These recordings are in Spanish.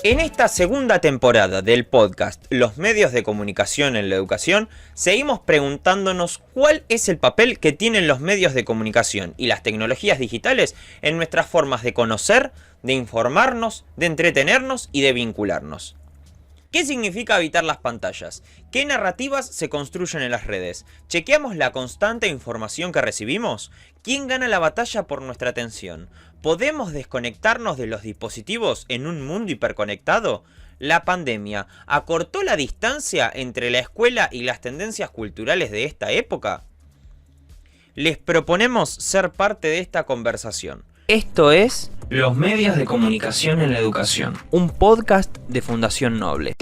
En esta segunda temporada del podcast Los medios de comunicación en la educación, seguimos preguntándonos cuál es el papel que tienen los medios de comunicación y las tecnologías digitales en nuestras formas de conocer, de informarnos, de entretenernos y de vincularnos. ¿Qué significa evitar las pantallas? ¿Qué narrativas se construyen en las redes? ¿Chequeamos la constante información que recibimos? ¿Quién gana la batalla por nuestra atención? ¿Podemos desconectarnos de los dispositivos en un mundo hiperconectado? ¿La pandemia acortó la distancia entre la escuela y las tendencias culturales de esta época? Les proponemos ser parte de esta conversación. Esto es Los medios de comunicación en la educación, un podcast de Fundación Noble.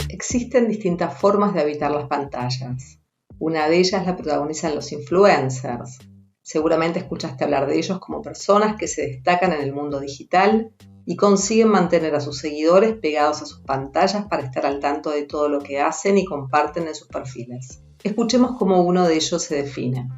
Existen distintas formas de evitar las pantallas. Una de ellas la protagonizan los influencers. Seguramente escuchaste hablar de ellos como personas que se destacan en el mundo digital y consiguen mantener a sus seguidores pegados a sus pantallas para estar al tanto de todo lo que hacen y comparten en sus perfiles. Escuchemos cómo uno de ellos se define.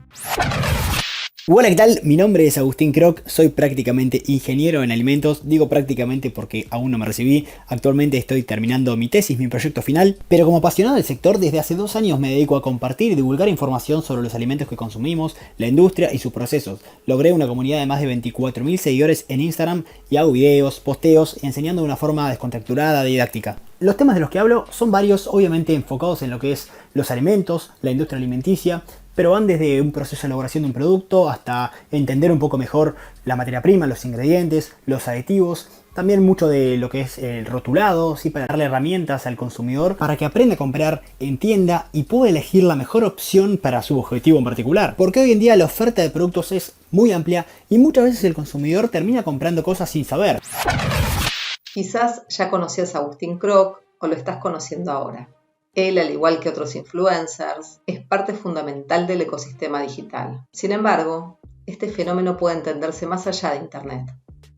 Hola, ¿qué tal? Mi nombre es Agustín Kroc, soy prácticamente ingeniero en alimentos, digo prácticamente porque aún no me recibí, actualmente estoy terminando mi tesis, mi proyecto final, pero como apasionado del sector desde hace 2 años me dedico a compartir y divulgar información sobre los alimentos que consumimos, la industria y sus procesos. Logré una comunidad de más de 24.000 seguidores en Instagram y hago videos, posteos y enseñando de una forma descontracturada, didáctica. Los temas de los que hablo son varios, obviamente enfocados en lo que es los alimentos, la industria alimenticia, pero van desde un proceso de elaboración de un producto hasta entender un poco mejor la materia prima, los ingredientes, los aditivos, también mucho de lo que es el rotulado, ¿sí? Para darle herramientas al consumidor para que aprenda a comprar, entienda y pueda elegir la mejor opción para su objetivo en particular. Porque hoy en día la oferta de productos es muy amplia y muchas veces el consumidor termina comprando cosas sin saber. Quizás ya conocías a Agustín Kroc o lo estás conociendo ahora. Él, al igual que otros influencers, es parte fundamental del ecosistema digital. Sin embargo, este fenómeno puede entenderse más allá de Internet,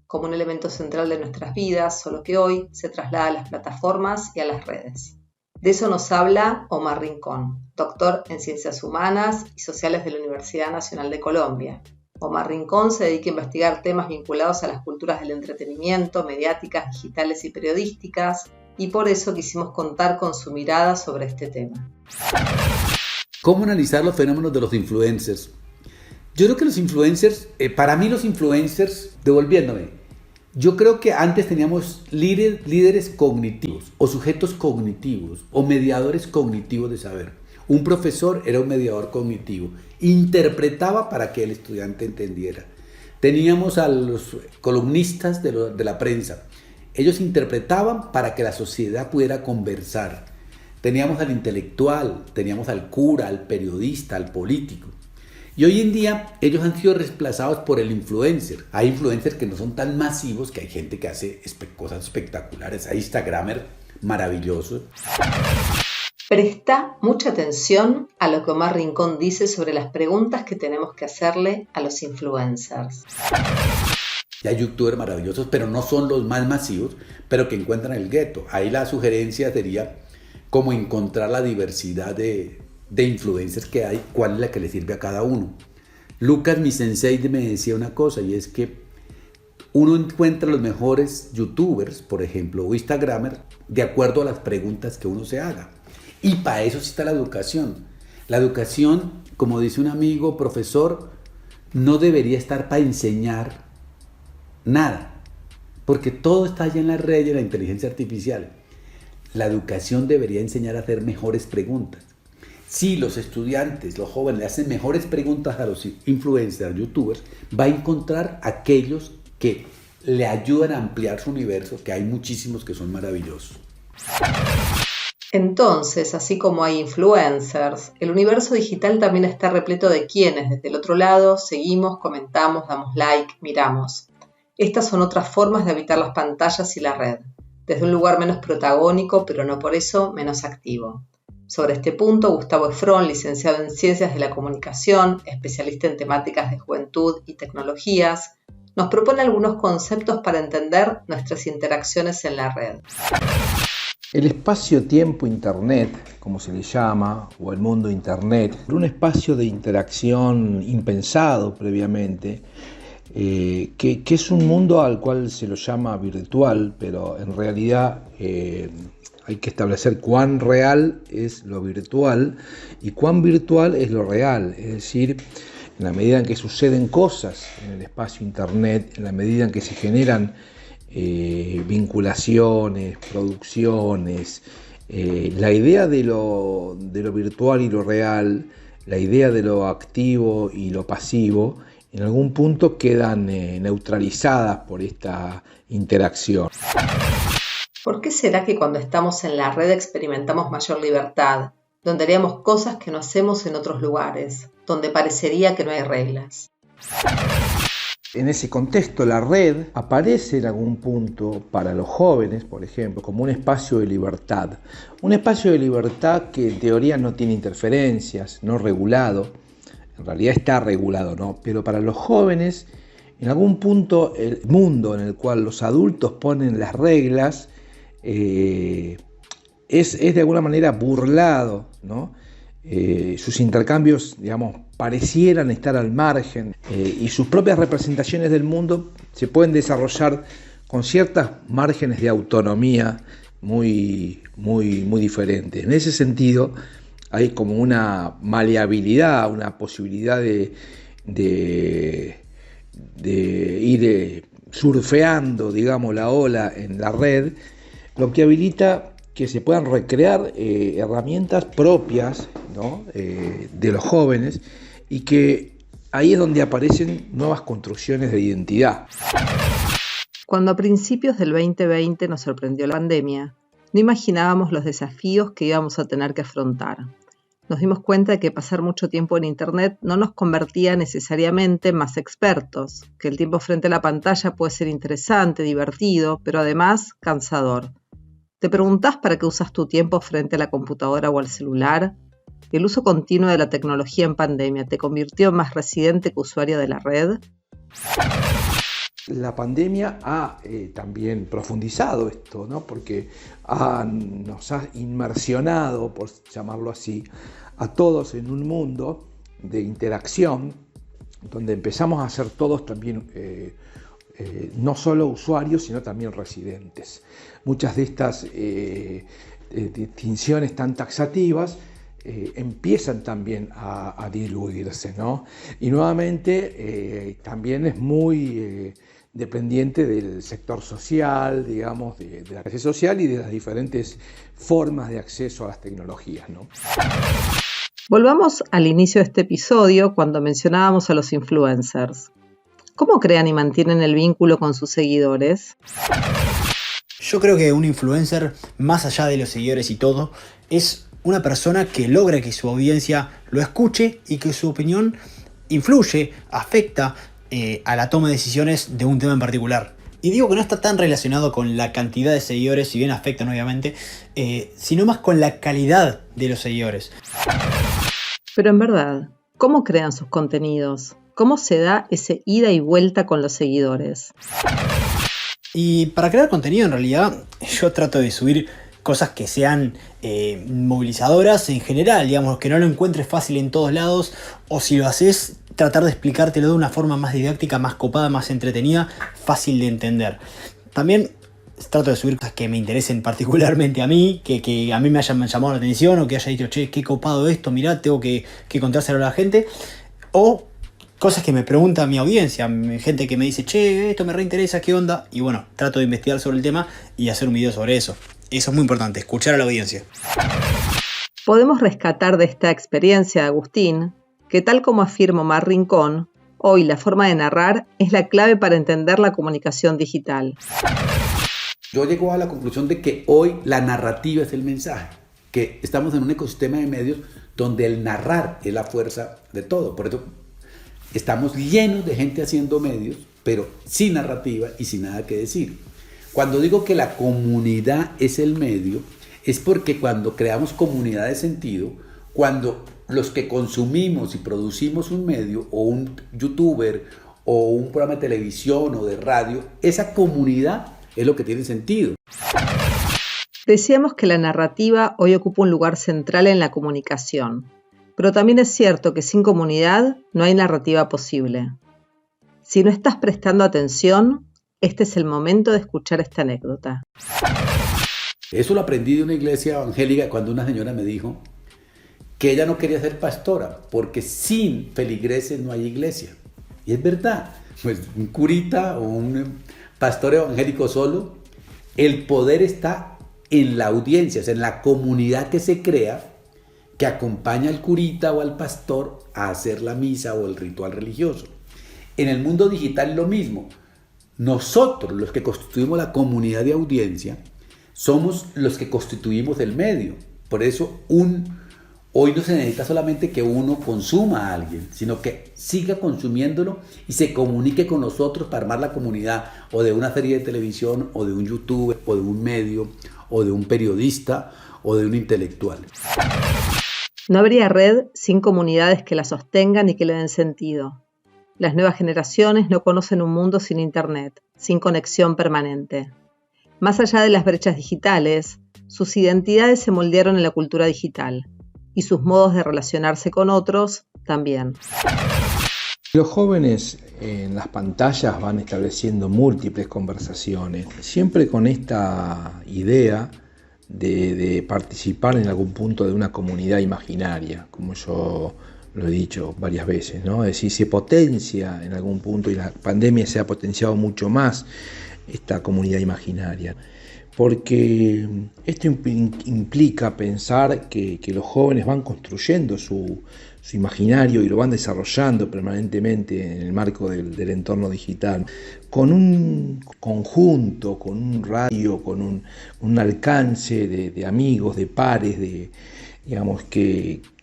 como un elemento central de nuestras vidas, solo que hoy se traslada a las plataformas y a las redes. De eso nos habla Omar Rincón, doctor en Ciencias Humanas y Sociales de la Universidad Nacional de Colombia. Omar Rincón se dedica a investigar temas vinculados a las culturas del entretenimiento, mediáticas, digitales y periodísticas, y por eso quisimos contar con su mirada sobre este tema. ¿Cómo analizar los fenómenos de los influencers? Yo creo que los influencers, para mí los influencers, devolviéndome, yo creo que antes teníamos líderes cognitivos o sujetos cognitivos o mediadores cognitivos de saber. Un profesor era un mediador cognitivo, interpretaba para que el estudiante entendiera. Teníamos a los columnistas de la prensa. Ellos interpretaban para que la sociedad pudiera conversar. Teníamos al intelectual, teníamos al cura, al periodista, al político. Y hoy en día ellos han sido reemplazados por el influencer. Hay influencers que no son tan masivos, que hay gente que hace cosas espectaculares. Hay instagramers maravillosos. Presta mucha atención a lo que Omar Rincón dice sobre las preguntas que tenemos que hacerle a los influencers. Y hay youtubers maravillosos, pero no son los más masivos, pero que encuentran el gueto. Ahí la sugerencia sería cómo encontrar la diversidad de influencers que hay, cuál es la que le sirve a cada uno. Lucas, mi sensei, me decía una cosa, y es que uno encuentra los mejores youtubers, por ejemplo, o instagramers, de acuerdo a las preguntas que uno se haga. Y para eso sí está la educación. La educación, como dice un amigo profesor, no debería estar para enseñar nada, porque todo está allá en la red y en la inteligencia artificial. La educación debería enseñar a hacer mejores preguntas. Si los estudiantes, los jóvenes, le hacen mejores preguntas a los influencers, youtubers, va a encontrar aquellos que le ayudan a ampliar su universo, que hay muchísimos que son maravillosos. Entonces, así como hay influencers, el universo digital también está repleto de quienes desde el otro lado seguimos, comentamos, damos like, miramos. Estas son otras formas de evitar las pantallas y la red, desde un lugar menos protagónico, pero no por eso menos activo. Sobre este punto, Gustavo Efrón, licenciado en Ciencias de la Comunicación, especialista en temáticas de juventud y tecnologías, nos propone algunos conceptos para entender nuestras interacciones en la red. El espacio-tiempo Internet, como se le llama, o el mundo Internet, era un espacio de interacción impensado previamente, que es un mundo al cual se lo llama virtual, pero en realidad hay que establecer cuán real es lo virtual y cuán virtual es lo real, es decir, en la medida en que suceden cosas en el espacio Internet, en la medida en que se generan vinculaciones, producciones, la idea de lo virtual y lo real, la idea de lo activo y lo pasivo, en algún punto quedan neutralizadas por esta interacción. ¿Por qué será que cuando estamos en la red experimentamos mayor libertad, donde haríamos cosas que no hacemos en otros lugares, donde parecería que no hay reglas? En ese contexto, la red aparece en algún punto para los jóvenes, por ejemplo, como un espacio de libertad. Un espacio de libertad que en teoría no tiene interferencias, no regulado. En realidad está regulado, ¿no? Pero para los jóvenes, en algún punto, el mundo en el cual los adultos ponen las reglas es de alguna manera burlado, ¿no? Sus intercambios, digamos, parecieran estar al margen y sus propias representaciones del mundo se pueden desarrollar con ciertos márgenes de autonomía muy diferentes. En ese sentido, hay como una maleabilidad, una posibilidad de ir surfeando, digamos, la ola en la red, lo que habilita que se puedan recrear herramientas propias, ¿no? De los jóvenes, y que ahí es donde aparecen nuevas construcciones de identidad. Cuando a principios del 2020 nos sorprendió la pandemia, no imaginábamos los desafíos que íbamos a tener que afrontar. Nos dimos cuenta de que pasar mucho tiempo en Internet no nos convertía necesariamente en más expertos, que el tiempo frente a la pantalla puede ser interesante, divertido, pero además cansador. ¿Te preguntás para qué usas tu tiempo frente a la computadora o al celular? ¿El uso continuo de la tecnología en pandemia te convirtió en más residente que usuario de la red? La pandemia ha también profundizado esto, ¿no? Porque nos ha inmersionado, por llamarlo así, a todos en un mundo de interacción, donde empezamos a ser todos también no solo usuarios, sino también residentes. Muchas de estas distinciones tan taxativas empiezan también a diluirse, ¿no? Y nuevamente también es muy dependiente del sector social, digamos, de la clase social y de las diferentes formas de acceso a las tecnologías, ¿no? Volvamos al inicio de este episodio cuando mencionábamos a los influencers. ¿Cómo crean y mantienen el vínculo con sus seguidores? Yo creo que un influencer, más allá de los seguidores y todo, es una persona que logra que su audiencia lo escuche y que su opinión influye, afecta a la toma de decisiones de un tema en particular. Y digo que no está tan relacionado con la cantidad de seguidores, si bien afectan obviamente, sino más con la calidad de los seguidores. Pero en verdad, ¿cómo crean sus contenidos? ¿Cómo se da ese ida y vuelta con los seguidores? Y para crear contenido en realidad yo trato de subir cosas que sean movilizadoras en general, digamos, que no lo encuentres fácil en todos lados, o si lo haces, tratar de explicártelo de una forma más didáctica, más copada, más entretenida, fácil de entender. También trato de subir cosas que me interesen particularmente a mí, que a mí me hayan llamado la atención, o que haya dicho, che, qué copado esto, mirá, tengo que contárselo a la gente, o cosas que me pregunta mi audiencia, gente que me dice, che, esto me reinteresa, ¿qué onda? Y bueno, trato de investigar sobre el tema y hacer un video sobre eso. Eso es muy importante, escuchar a la audiencia. Podemos rescatar de esta experiencia de Agustín que, tal como afirma Omar Rincón, hoy la forma de narrar es la clave para entender la comunicación digital. Yo llego a la conclusión de que hoy la narrativa es el mensaje, que estamos en un ecosistema de medios donde el narrar es la fuerza de todo. Por eso estamos llenos de gente haciendo medios, pero sin narrativa y sin nada que decir. Cuando digo que la comunidad es el medio, es porque cuando creamos comunidad de sentido, cuando los que consumimos y producimos un medio, o un youtuber, o un programa de televisión o de radio, esa comunidad es lo que tiene sentido. Decíamos que la narrativa hoy ocupa un lugar central en la comunicación, pero también es cierto que sin comunidad no hay narrativa posible. Si no estás prestando atención, este es el momento de escuchar esta anécdota. Eso lo aprendí de una iglesia evangélica cuando una señora me dijo que ella no quería ser pastora porque sin feligreses no hay iglesia. Y es verdad, pues un curita o un pastor evangélico solo, el poder está en la audiencia, o sea, en la comunidad que se crea, que acompaña al curita o al pastor a hacer la misa o el ritual religioso. En el mundo digital lo mismo. Nosotros, los que constituimos la comunidad de audiencia, somos los que constituimos el medio. Por eso hoy no se necesita solamente que uno consuma a alguien, sino que siga consumiéndolo y se comunique con nosotros para armar la comunidad o de una serie de televisión o de un youtuber o de un medio o de un periodista o de un intelectual. No habría red sin comunidades que la sostengan y que le den sentido. Las nuevas generaciones no conocen un mundo sin Internet, sin conexión permanente. Más allá de las brechas digitales, sus identidades se moldearon en la cultura digital y sus modos de relacionarse con otros también. Los jóvenes en las pantallas van estableciendo múltiples conversaciones, siempre con esta idea de participar en algún punto de una comunidad imaginaria, como yo lo he dicho varias veces, ¿no? Es decir, se potencia en algún punto, y la pandemia se ha potenciado mucho más esta comunidad imaginaria, porque esto implica pensar que los jóvenes van construyendo su imaginario y lo van desarrollando permanentemente en el marco del entorno digital, con un conjunto, con un radio, con un alcance de amigos, de pares, digamos,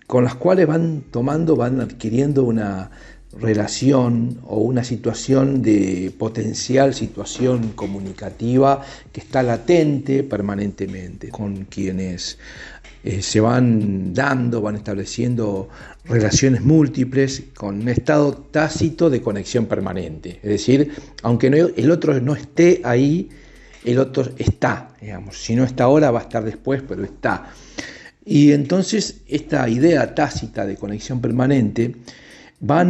con las cuales van adquiriendo una relación o una situación de potencial situación comunicativa que está latente permanentemente, con quienes se van estableciendo relaciones múltiples con un estado tácito de conexión permanente. Es decir, aunque el otro no esté ahí, el otro está, digamos. Si no está ahora, va a estar después, pero está. Y entonces esta idea tácita de conexión permanente va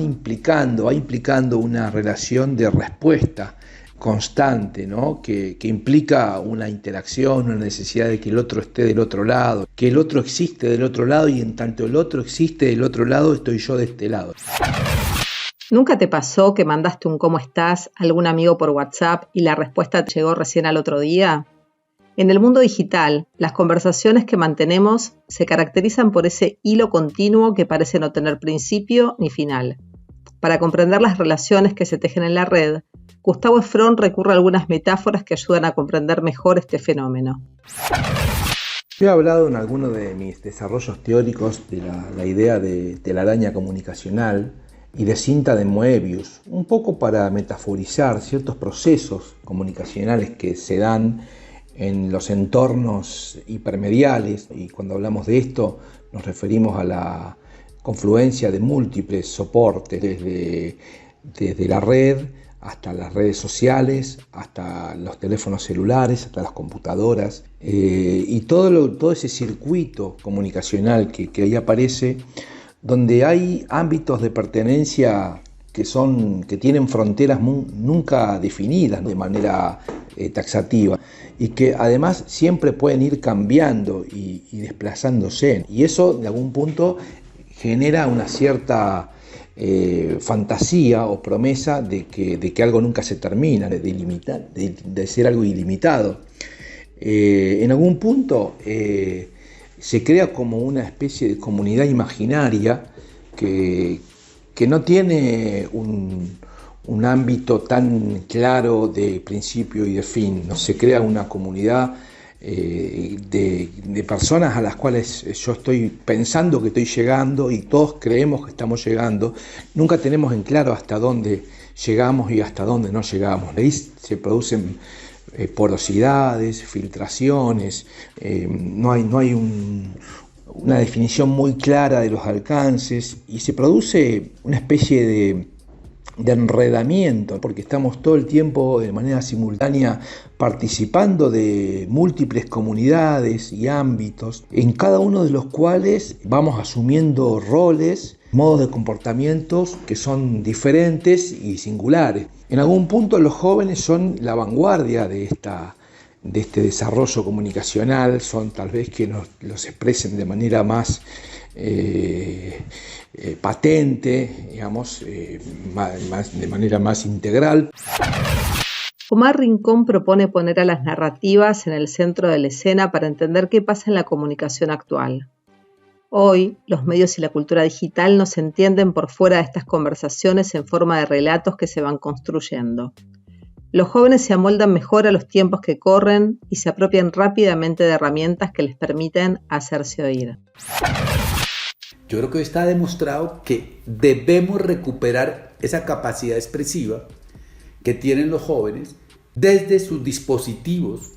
implicando una relación de respuesta constante, ¿no? que implica una interacción, una necesidad de que el otro esté del otro lado, que el otro existe del otro lado y en tanto el otro existe del otro lado, estoy yo de este lado. ¿Nunca te pasó que mandaste un ¿cómo estás? A algún amigo por WhatsApp y la respuesta te llegó recién al otro día? En el mundo digital, las conversaciones que mantenemos se caracterizan por ese hilo continuo que parece no tener principio ni final. Para comprender las relaciones que se tejen en la red, Gustavo Efron recurre a algunas metáforas que ayudan a comprender mejor este fenómeno. Yo he hablado en alguno de mis desarrollos teóricos de la idea de telaraña comunicacional y de cinta de Moebius, un poco para metaforizar ciertos procesos comunicacionales que se dan en los entornos hipermediales, y cuando hablamos de esto nos referimos a la confluencia de múltiples soportes, desde la red hasta las redes sociales, hasta los teléfonos celulares, hasta las computadoras, y todo ese circuito comunicacional que ahí aparece, donde hay ámbitos de pertenencia que tienen fronteras nunca definidas de manera taxativa, y que además siempre pueden ir cambiando y desplazándose. Y eso de algún punto genera una cierta fantasía o promesa de que algo nunca se termina, de ser algo ilimitado. En algún punto se crea como una especie de comunidad imaginaria que no tiene un ámbito tan claro de principio y de fin. ¿No? Se crea una comunidad de personas a las cuales yo estoy pensando que estoy llegando y todos creemos que estamos llegando. Nunca tenemos en claro hasta dónde llegamos y hasta dónde no llegamos. Ahí se producen porosidades, filtraciones, no hay una definición muy clara de los alcances y se produce una especie de enredamiento, porque estamos todo el tiempo de manera simultánea participando de múltiples comunidades y ámbitos, en cada uno de los cuales vamos asumiendo roles, modos de comportamientos que son diferentes y singulares. En algún punto los jóvenes son la vanguardia de este desarrollo comunicacional, son tal vez que los expresen de manera más patente, digamos, de manera más integral. Omar Rincón propone poner a las narrativas en el centro de la escena para entender qué pasa en la comunicación actual. Hoy, los medios y la cultura digital no se entienden por fuera de estas conversaciones en forma de relatos que se van construyendo. Los jóvenes se amoldan mejor a los tiempos que corren y se apropian rápidamente de herramientas que les permiten hacerse oír. Yo creo que hoy está demostrado que debemos recuperar esa capacidad expresiva que tienen los jóvenes desde sus dispositivos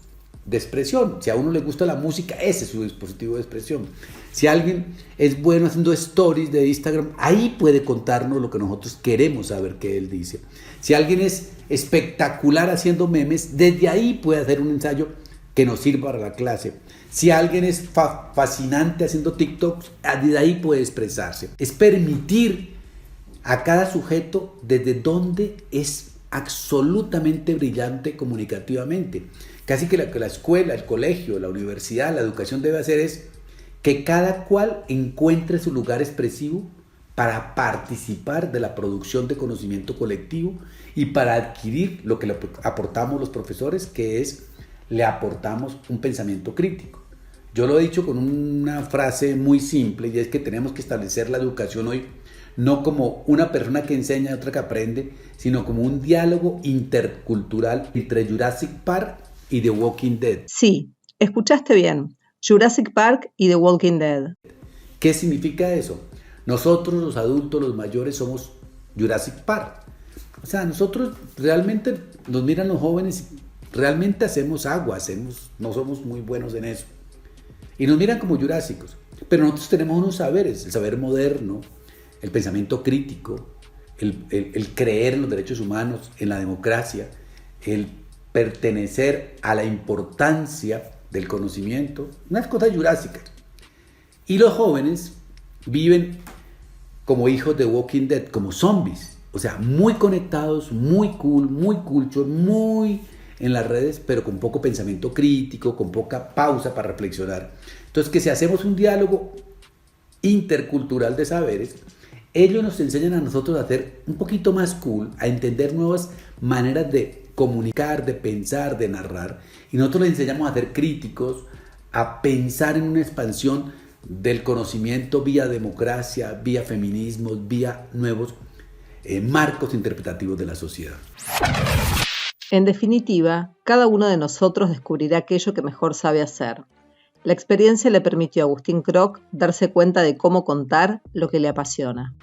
de expresión. Si a uno le gusta la música, ese es su dispositivo de expresión. Si alguien es bueno haciendo stories de Instagram, ahí puede contarnos lo que nosotros queremos saber que él dice. Si alguien es espectacular haciendo memes, desde ahí puede hacer un ensayo que nos sirva para la clase. Si alguien es fascinante haciendo TikToks, desde ahí puede expresarse. Es permitir a cada sujeto desde donde es absolutamente brillante comunicativamente. Casi que lo que la escuela, el colegio, la universidad, la educación debe hacer es que cada cual encuentre su lugar expresivo para participar de la producción de conocimiento colectivo y para adquirir lo que le aportamos los profesores, que es le aportamos un pensamiento crítico. Yo lo he dicho con una frase muy simple, y es que tenemos que establecer la educación hoy no como una persona que enseña y otra que aprende, sino como un diálogo intercultural entre Jurassic Park y The Walking Dead. Sí, escuchaste bien. Jurassic Park y The Walking Dead. ¿Qué significa eso? Nosotros, los adultos, los mayores, somos Jurassic Park. O sea, nosotros realmente nos miran los jóvenes, realmente hacemos agua, no somos muy buenos en eso. Y nos miran como jurásicos. Pero nosotros tenemos unos saberes, el saber moderno, el pensamiento crítico, el creer en los derechos humanos, en la democracia, el pertenecer a la importancia del conocimiento, unas cosas jurásicas. Y los jóvenes viven como hijos de Walking Dead, como zombies, o sea, muy conectados, muy cool, muy culture, muy en las redes, pero con poco pensamiento crítico, con poca pausa para reflexionar. Entonces, que si hacemos un diálogo intercultural de saberes, ellos nos enseñan a nosotros a ser un poquito más cool, a entender nuevas maneras de comunicar, de pensar, de narrar, y nosotros les enseñamos a ser críticos, a pensar en una expansión del conocimiento vía democracia, vía feminismos, vía nuevos marcos interpretativos de la sociedad. En definitiva, cada uno de nosotros descubrirá aquello que mejor sabe hacer. La experiencia le permitió a Agustín Kroc darse cuenta de cómo contar lo que le apasiona.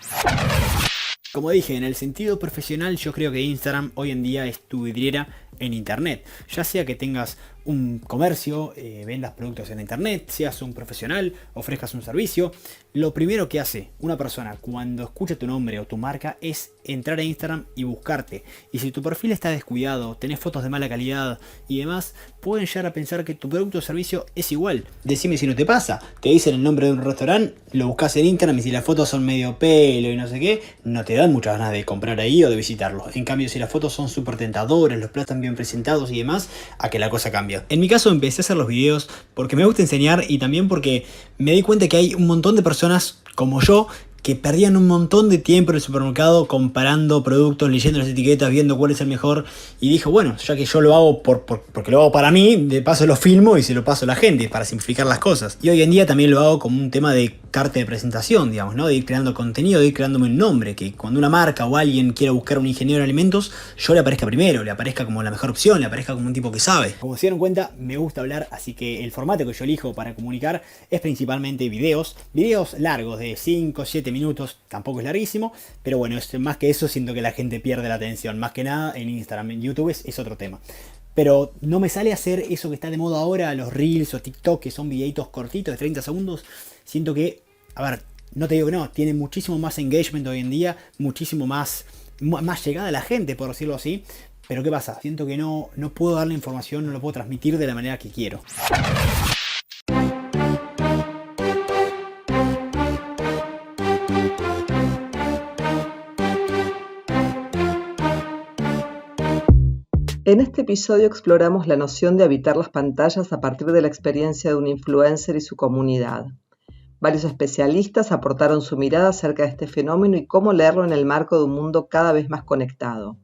Como dije, en el sentido profesional yo creo que Instagram hoy en día es tu vidriera en internet. Ya sea que tengas un comercio, vendas productos en internet, seas un profesional, ofrezcas un servicio, lo primero que hace una persona cuando escucha tu nombre o tu marca es entrar a Instagram y buscarte. Y si tu perfil está descuidado, tenés fotos de mala calidad y demás, pueden llegar a pensar que tu producto o servicio es igual. Decime si no te pasa. Te dicen el nombre de un restaurante, lo buscas en Instagram y si las fotos son medio pelo y no sé qué, no te dan muchas ganas de comprar ahí o de visitarlo. En cambio, si las fotos son súper tentadoras, los platos están bien presentados y demás, a que la cosa cambia. En mi caso empecé a hacer los videos porque me gusta enseñar y también porque me di cuenta que hay un montón de personas como yo que perdían un montón de tiempo en el supermercado comparando productos, leyendo las etiquetas, viendo cuál es el mejor. Y dije, bueno, ya que yo lo hago porque lo hago para mí, de paso lo filmo y se lo paso a la gente para simplificar las cosas. Y hoy en día también lo hago como un tema de carta de presentación, digamos, ¿no? De ir creando contenido, de ir creándome un nombre. Que cuando una marca o alguien quiera buscar un ingeniero de alimentos, yo le aparezca primero, le aparezca como la mejor opción, le aparezca como un tipo que sabe. Como se dieron cuenta, me gusta hablar, así que el formato que yo elijo para comunicar es principalmente videos largos de 5, 7 minutos, tampoco es larguísimo, pero bueno, más que eso siento que la gente pierde la atención, más que nada en Instagram, en YouTube es otro tema. Pero no me sale hacer eso que está de moda ahora, los Reels o TikTok, que son videitos cortitos de 30 segundos, siento que, a ver, no te digo que no, tiene muchísimo más engagement hoy en día, muchísimo más más llegada a la gente, por decirlo así. Pero ¿qué pasa? Siento que no puedo dar la información, no lo puedo transmitir de la manera que quiero. En este episodio exploramos la noción de habitar las pantallas a partir de la experiencia de un influencer y su comunidad. Varios especialistas aportaron su mirada acerca de este fenómeno y cómo leerlo en el marco de un mundo cada vez más conectado.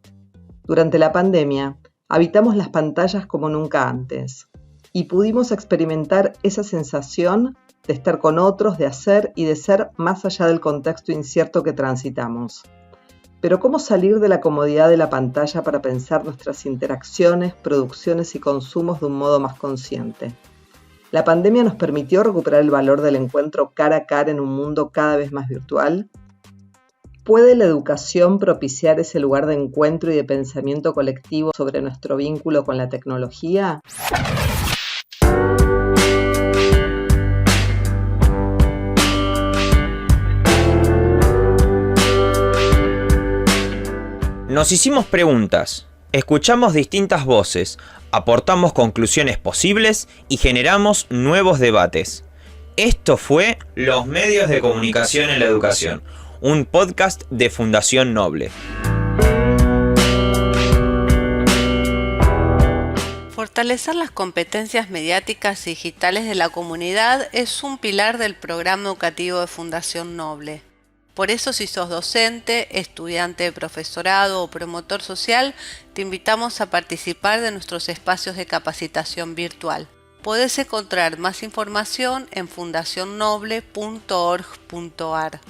Durante la pandemia, habitamos las pantallas como nunca antes y pudimos experimentar esa sensación de estar con otros, de hacer y de ser más allá del contexto incierto que transitamos. Pero ¿cómo salir de la comodidad de la pantalla para pensar nuestras interacciones, producciones y consumos de un modo más consciente? ¿La pandemia nos permitió recuperar el valor del encuentro cara a cara en un mundo cada vez más virtual? ¿Puede la educación propiciar ese lugar de encuentro y de pensamiento colectivo sobre nuestro vínculo con la tecnología? Nos hicimos preguntas, escuchamos distintas voces, aportamos conclusiones posibles y generamos nuevos debates. Esto fue Los medios de comunicación en la educación, un podcast de Fundación Noble. Fortalecer las competencias mediáticas y digitales de la comunidad es un pilar del programa educativo de Fundación Noble. Por eso, si sos docente, estudiante de profesorado o promotor social, te invitamos a participar de nuestros espacios de capacitación virtual. Podés encontrar más información en fundacionnoble.org.ar.